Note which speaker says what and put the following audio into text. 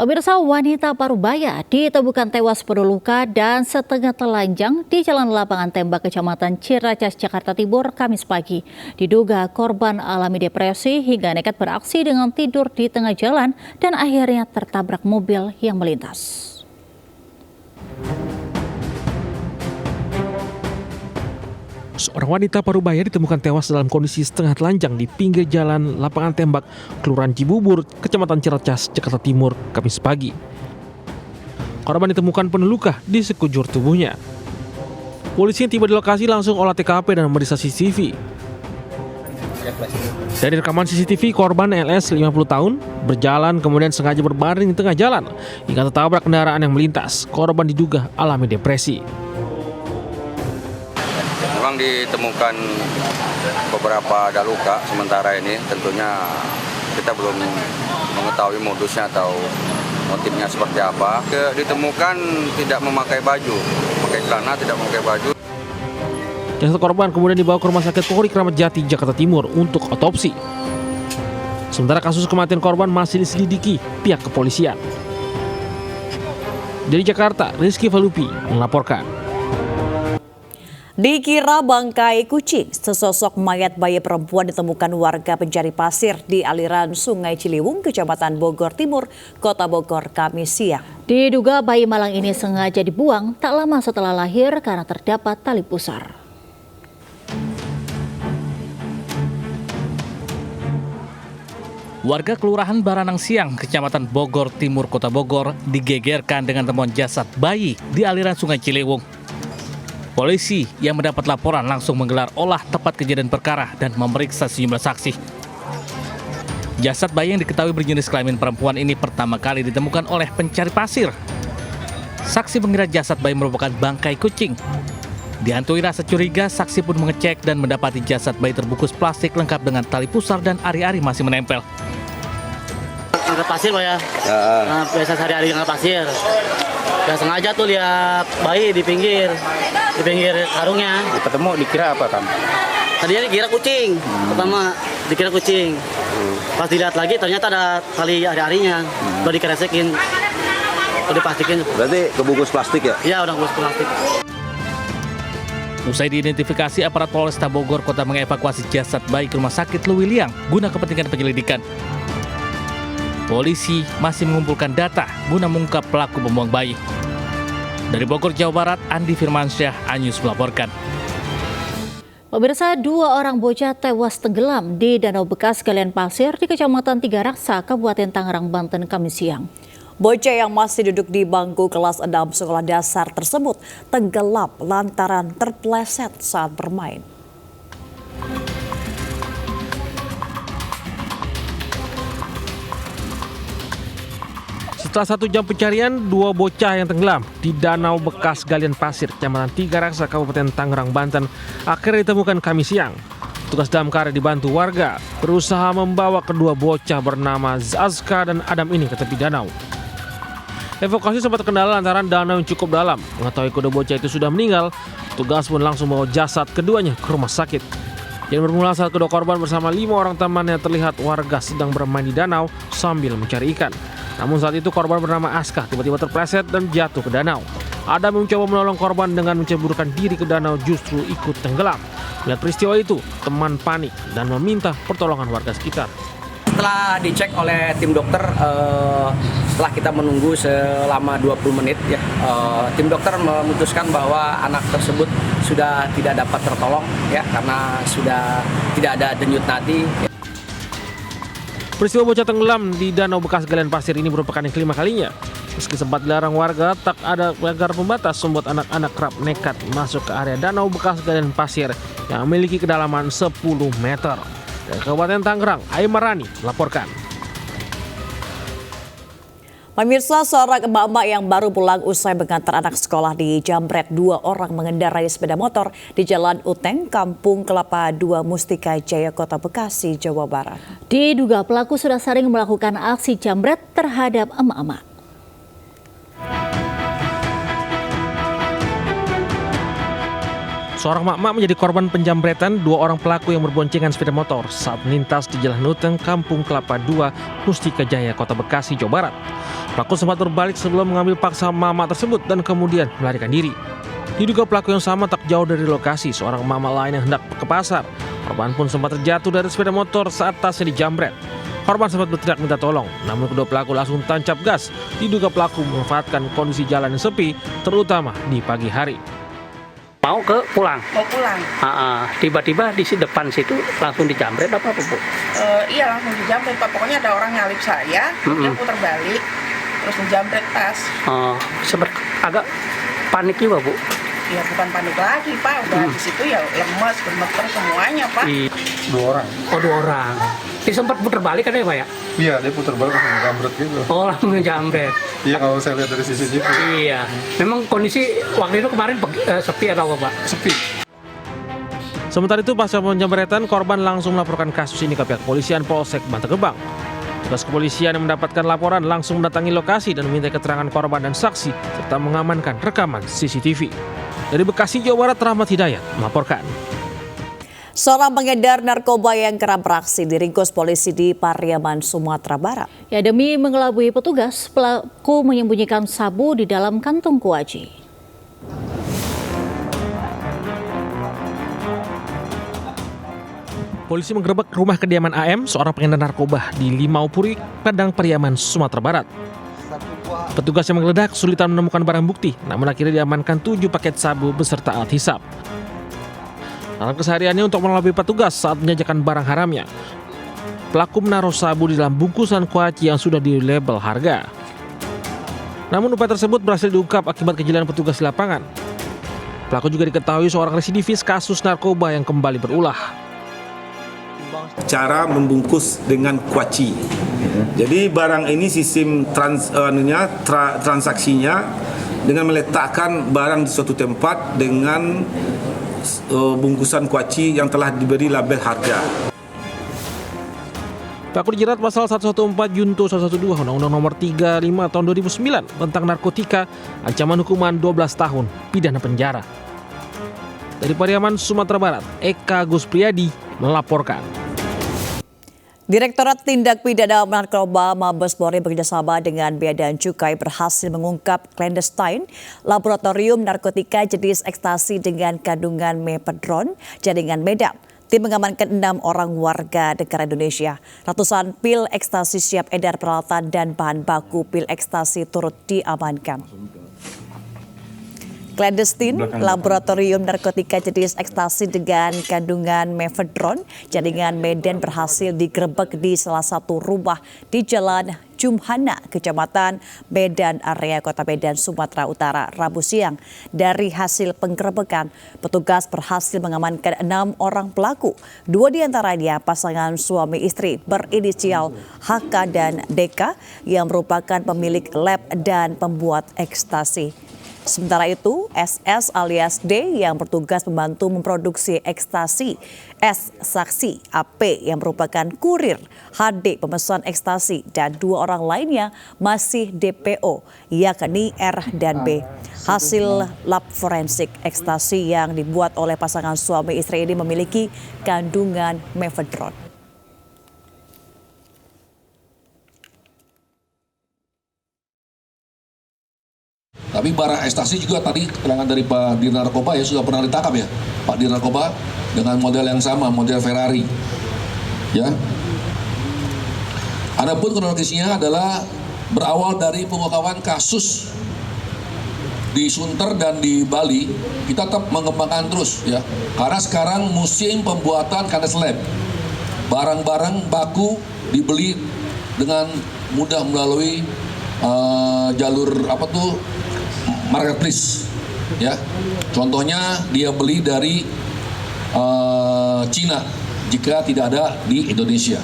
Speaker 1: Pemirsa, wanita Parubaya ditemukan tewas penuh luka dan setengah telanjang di Jalan Lapangan Tembak, Kecamatan Ciracas, Jakarta Timur, Kamis pagi. Diduga korban alami depresi hingga nekat beraksi dengan tidur di tengah jalan dan akhirnya tertabrak mobil yang melintas.
Speaker 2: Seorang wanita Parubaya ditemukan tewas dalam kondisi setengah telanjang di pinggir jalan Lapangan Tembak, Kelurahan Cibubur, Kecamatan Ciracas, Jakarta Timur, Kamis pagi. Korban ditemukan penuh luka di sekujur tubuhnya. Polisi yang tiba di lokasi langsung olah TKP dan memeriksa CCTV. Dari rekaman CCTV, korban LS 50 tahun berjalan kemudian sengaja berbaring di tengah jalan hingga tertabrak kendaraan yang melintas. Korban diduga alami depresi.
Speaker 3: Memang ditemukan beberapa ada luka sementara ini, tentunya kita belum mengetahui modusnya atau motifnya seperti apa. Ditemukan tidak memakai baju, pakai celana, tidak memakai baju.
Speaker 2: Jasad korban kemudian dibawa ke Rumah Sakit Polri Kramat Jati, Jakarta Timur untuk otopsi. Sementara kasus kematian korban masih diselidiki pihak kepolisian. Dari Jakarta, Rizky Falupi melaporkan.
Speaker 4: Dikira bangkai kucing, sesosok mayat bayi perempuan ditemukan warga pencari pasir di aliran Sungai Ciliwung, Kecamatan Bogor Timur, Kota Bogor, Kamis siang.
Speaker 1: Diduga bayi malang ini sengaja dibuang tak lama setelah lahir karena terdapat tali pusar.
Speaker 5: Warga Kelurahan Baranang Siang, Kecamatan Bogor Timur, Kota Bogor, digegerkan dengan temuan jasad bayi di aliran Sungai Ciliwung. Polisi yang mendapat laporan langsung menggelar olah tempat kejadian perkara dan memeriksa sejumlah saksi. Jasad bayi yang diketahui berjenis kelamin perempuan ini pertama kali ditemukan oleh pencari pasir. Saksi mengira jasad bayi merupakan bangkai kucing. Dihantui rasa curiga, saksi pun mengecek dan mendapati jasad bayi terbungkus plastik lengkap dengan tali pusar dan ari-ari masih menempel.
Speaker 6: Angkat pasir Pak ya, biasa sehari-hari angkat pasir. Gak sengaja tuh lihat bayi di pinggir karungnya.
Speaker 3: Ketemu dikira apa Tam?
Speaker 6: Tadinya dikira kucing, pertama dikira kucing. Pas dilihat lagi ternyata ada tali ari-arinya, udah dikeresekin, udah diplastikin.
Speaker 3: Berarti kebungkus plastik ya?
Speaker 6: Iya udah kebungkus plastik.
Speaker 5: Usai diidentifikasi, aparat Polresta Bogor Kota mengevakuasi jasad bayi ke Rumah Sakit Luwiliang guna kepentingan penyelidikan. Polisi masih mengumpulkan data guna mengungkap pelaku pembuang bayi. Dari Bogor, Jawa Barat, Andi Firmansyah, Anyus melaporkan.
Speaker 1: Pemirsa, 2 orang bocah tewas tenggelam di Danau Bekas Galian Pasir di Kecamatan Tiga Raksa, Kabupaten Tangerang, Banten, Kamis siang.
Speaker 4: Bocah yang masih duduk di bangku kelas 6 sekolah dasar tersebut tenggelam lantaran terpleset saat bermain.
Speaker 2: Setelah 1 jam pencarian, 2 bocah yang tenggelam di Danau Bekas Galian Pasir, Kecamatan Tiga Raksa, Kabupaten Tangerang, Banten, akhirnya ditemukan Kamis siang. Tugas damkar dibantu warga berusaha membawa kedua bocah bernama Zazka dan Adam ini ke tepi danau. Evakuasi sempat terkendala lantaran danau yang cukup dalam. Mengetahui kedua bocah itu sudah meninggal, tugas pun langsung membawa jasad keduanya ke rumah sakit. Yang bermula saat kedua korban bersama 5 orang temannya terlihat warga sedang bermain di danau sambil mencari ikan. Namun saat itu korban bernama Aska tiba-tiba terpleset dan jatuh ke danau. Adam mencoba menolong korban dengan menceburkan diri ke danau justru ikut tenggelam. Melihat peristiwa itu, teman panik dan meminta pertolongan warga sekitar.
Speaker 7: Setelah dicek oleh tim dokter, setelah kita menunggu selama 20 menit, tim dokter memutuskan bahwa anak tersebut sudah tidak dapat tertolong karena sudah tidak ada denyut nadi.
Speaker 2: Peristiwa bocah tenggelam di Danau Bekas Galian Pasir ini merupakan yang kelima kalinya. Meski sempat dilarang warga, tak ada pagar pembatas membuat anak-anak kerap nekat masuk ke area Danau Bekas Galian Pasir yang memiliki kedalaman 10 meter. Dari Kabupaten Tangerang, Aimarani melaporkan.
Speaker 4: Pemirsa, seorang emak-emak yang baru pulang usai mengantar anak sekolah di Jambret, 2 orang mengendarai sepeda motor di Jalan Uteng, Kampung Kelapa 2, Mustika Jaya, Kota Bekasi, Jawa Barat.
Speaker 1: Diduga pelaku sudah sering melakukan aksi jambret terhadap emak-emak.
Speaker 2: Seorang emak-emak menjadi korban penjambretan 2 orang pelaku yang berboncengan sepeda motor saat melintas di Jalan Uteng, Kampung Kelapa 2, Mustika Jaya, Kota Bekasi, Jawa Barat. Pelaku sempat berbalik sebelum mengambil paksa mama tersebut dan kemudian melarikan diri. Diduga pelaku yang sama tak jauh dari lokasi seorang mama lain yang hendak ke pasar. Korban pun sempat terjatuh dari sepeda motor saat tasnya dijambret. Korban sempat berteriak minta tolong, namun kedua pelaku langsung tancap gas. Diduga pelaku memanfaatkan kondisi jalan yang sepi, terutama di pagi hari.
Speaker 8: Mau pulang?
Speaker 9: Mau pulang.
Speaker 8: Tiba-tiba di depan situ langsung dijambret apa Bu?
Speaker 9: Iya langsung dijambret Pak. Pokoknya ada orang nyalip saya, kemudian putar balik, terus menjambret tas.
Speaker 8: Agak panik juga Bu?
Speaker 9: Ya bukan panik lagi Pak, udah di situ ya lemes, gemeter semuanya Pak.
Speaker 10: Dua orang.
Speaker 8: Oh 2 orang. Dia sempat putar balik kan ya Pak ya?
Speaker 10: Iya, dia putar balik langsung ngejambret gitu.
Speaker 8: Oh langsung ngejambret.
Speaker 10: Iya, kalau saya lihat dari CCTV.
Speaker 8: Iya. Memang kondisi waktu itu kemarin sepi atau apa Pak?
Speaker 10: Sepi.
Speaker 2: Sementara itu pasca penjambretan, korban langsung melaporkan kasus ini ke pihak kepolisian Polsek Bantar Gebang. Tugas kepolisian yang mendapatkan laporan langsung mendatangi lokasi dan meminta keterangan korban dan saksi serta mengamankan rekaman CCTV. Dari Bekasi, Jawa Barat, Rahmat Hidayat melaporkan.
Speaker 4: Seorang pengedar narkoba yang kerap beraksi diringkus polisi di Pariaman, Sumatera Barat.
Speaker 1: Ya, demi mengelabui petugas, pelaku menyembunyikan sabu di dalam kantung kuaci.
Speaker 2: Polisi menggerebek rumah kediaman AM, seorang pengedar narkoba di Limaupuri, Padang, Pariaman, Sumatera Barat. Petugas yang menggeledah kesulitan menemukan barang bukti, namun akhirnya diamankan 7 paket sabu beserta alat hisap. Dalam kesehariannya untuk mengelabui petugas saat menjajakan barang haramnya, pelaku menaruh sabu di dalam bungkusan kuaci yang sudah dilabel harga. Namun upaya tersebut berhasil diungkap akibat kejelian petugas di lapangan. Pelaku juga diketahui seorang residivis kasus narkoba yang kembali berulah.
Speaker 11: Cara membungkus dengan kuaci. Jadi barang ini sistem transaksinya dengan meletakkan barang di suatu tempat dengan bungkusan kuaci yang telah diberi label harga.
Speaker 2: Pelaku dijerat pasal 114 Junto 112 Undang-Undang Nomor 35 Tahun 2009 tentang narkotika, ancaman hukuman 12 tahun pidana penjara. Dari Pariaman, Sumatera Barat, Eka Guspriyadi melaporkan.
Speaker 4: Direktorat Tindak Pidana Narkoba Mabes Polri bekerjasama dengan Bea dan Cukai berhasil mengungkap clandestine laboratorium narkotika jenis ekstasi dengan kandungan mefedron jaringan Medan. Tim mengamankan 6 orang warga negara Indonesia. Ratusan pil ekstasi siap edar, peralatan dan bahan baku pil ekstasi turut diamankan. Clandestine laboratorium narkotika jenis ekstasi dengan kandungan mefedron jaringan Medan berhasil digerebek di salah satu rumah di Jalan Jumhana, Kecamatan Medan, area Kota Medan, Sumatera Utara, Rabu siang. Dari hasil penggerebekan, petugas berhasil mengamankan 6 orang pelaku. 2 diantaranya pasangan suami istri berinisial HK dan DK yang merupakan pemilik lab dan pembuat ekstasi. Sementara itu, SS alias D yang bertugas membantu memproduksi ekstasi, S saksi AP yang merupakan kurir, HD pemesan ekstasi, dan 2 orang lainnya masih DPO, yakni R dan B. Hasil lab forensik ekstasi yang dibuat oleh pasangan suami istri ini memiliki kandungan mefedron.
Speaker 12: Tapi barang ekstasi juga tadi keterangan dari Pak Dir Narkoba ya sudah pernah ditangkap ya Pak Dir Narkoba dengan model yang sama, model Ferrari. Ya. Adapun kronologisnya adalah berawal dari pengungkapan kasus di Sunter dan di Bali, kita tetap mengembangkan terus ya. Karena sekarang musim pembuatan kandes lab. Barang-barang baku dibeli dengan mudah melalui jalur marketplace ya. Contohnya dia beli dari Cina jika tidak ada di Indonesia.